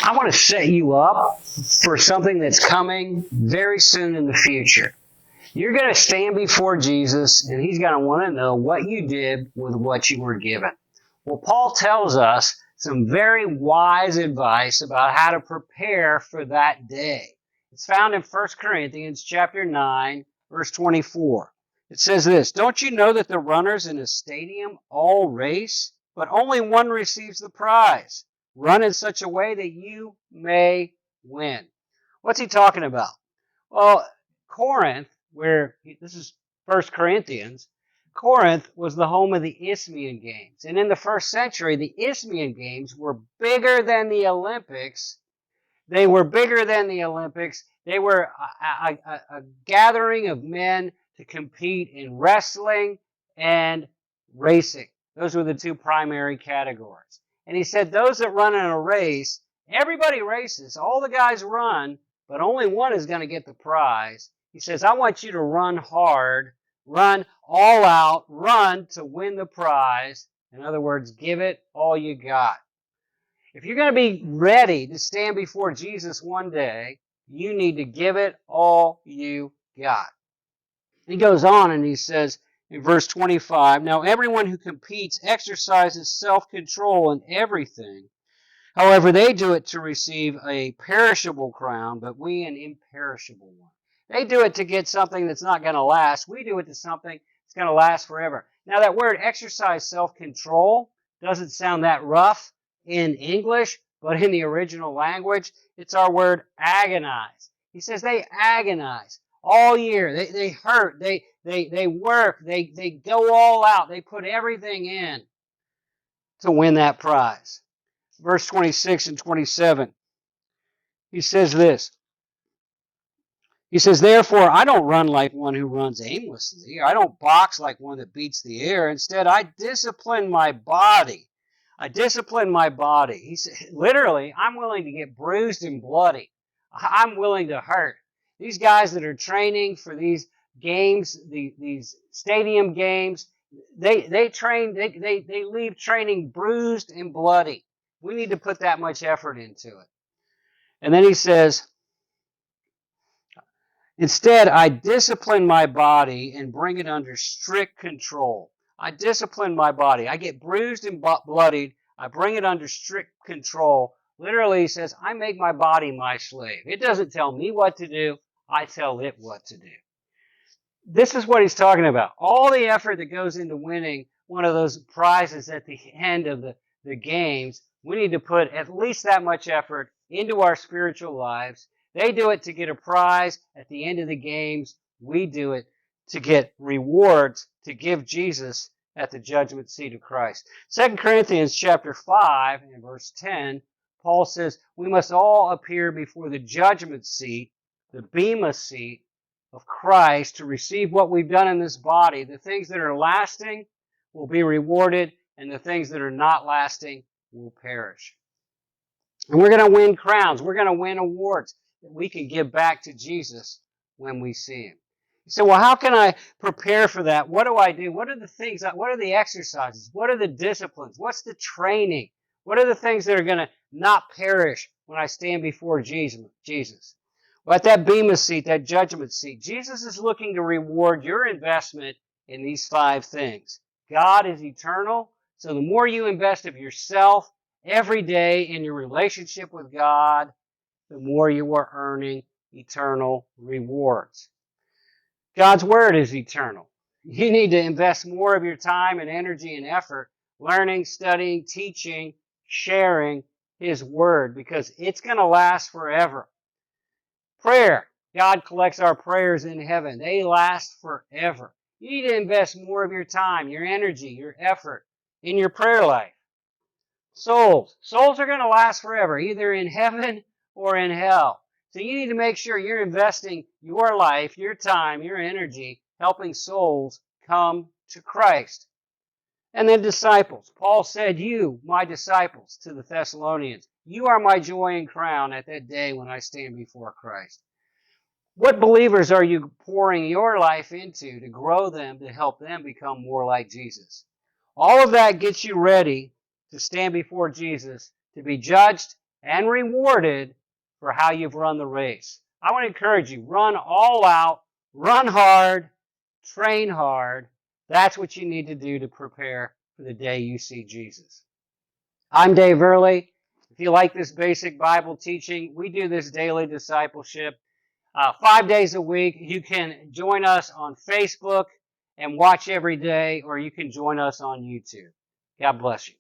I want to set you up for something that's coming very soon in the future. You're going to stand before Jesus, and He's going to want to know what you did with what you were given. Well, Paul tells us some very wise advice about how to prepare for that day. It's found in 1 Corinthians chapter 9, verse 24. It says this, "Don't you know that the runners in a stadium all race, but only one receives the prize? Run in such a way that you may win." What's he talking about? Well, Corinth, this is 1 Corinthians, Corinth was the home of the Isthmian Games. And in the first century, the Isthmian Games were bigger than the Olympics. They were bigger than the Olympics. They were a gathering of men to compete in wrestling and racing. Those were the two primary categories. And he said those that run in a race, everybody races, all the guys run, but only one is going to get the prize. He says, I want you to run hard, run all out, run to win the prize. In other words, give it all you got. If you're going to be ready to stand before Jesus one day, you need to give it all you got. He goes on and he says in verse 25, "Now everyone who competes exercises self-control in everything. However, they do it to receive a perishable crown, but we an imperishable one." They do it to get something that's not going to last. We do it to something that's going to last forever. Now that word exercise self-control doesn't sound that rough in English, but in the original language, it's our word agonize. He says they agonize all year. They hurt. They work. They go all out. They put everything in to win that prize. Verse 26 and 27, he says this. He says, "Therefore, I don't run like one who runs aimlessly. I don't box like one that beats the air. Instead, I discipline my body. I discipline my body." He said, literally, I'm willing to get bruised and bloody. I'm willing to hurt. These guys that are training for these games, these stadium games, they leave training bruised and bloody. We need to put that much effort into it. And then he says, "Instead, I discipline my body and bring it under strict control." I discipline my body. I get bruised and bloodied. I bring it under strict control. Literally, he says, I make my body my slave. It doesn't tell me what to do. I tell it what to do. This is what he's talking about. All the effort that goes into winning one of those prizes at the end of the games, we need to put at least that much effort into our spiritual lives. They do it to get a prize at the end of the games. We do it to get rewards to give Jesus at the judgment seat of Christ. 2 Corinthians chapter 5 and verse 10, Paul says, "We must all appear before the judgment seat, the bema seat of Christ, to receive what we've done in this body. The things that are lasting will be rewarded, and the things that are not lasting will perish." And we're going to win crowns. We're going to win awards that we can give back to Jesus when we see Him. You say, well, how can I prepare for that? What do I do? What are the things? What are the exercises? What are the disciplines? What's the training? What are the things that are going to not perish when I stand before Jesus? Well, at that bema seat, that judgment seat, Jesus is looking to reward your investment in these 5 things. God is eternal, so the more you invest of yourself every day in your relationship with God, the more you are earning eternal rewards. God's Word is eternal. You need to invest more of your time and energy and effort learning, studying, teaching, sharing His Word, because it's going to last forever. Prayer. God collects our prayers in heaven. They last forever. You need to invest more of your time, your energy, your effort in your prayer life. Souls. Souls are going to last forever, either in heaven or in hell. So you need to make sure you're investing your life, your time, your energy, helping souls come to Christ. And then disciples. Paul said, "You, my disciples," to the Thessalonians, "you are my joy and crown at that day when I stand before Christ." What believers are you pouring your life into to grow them, to help them become more like Jesus? All of that gets you ready to stand before Jesus, to be judged and rewarded for how you've run the race. I want to encourage you, run all out, run hard, train hard. That's what you need to do to prepare for the day you see Jesus. I'm Dave Early. If you like this basic Bible teaching, we do this daily discipleship 5 days a week. You can join us on Facebook and watch every day, or you can join us on YouTube. God bless you.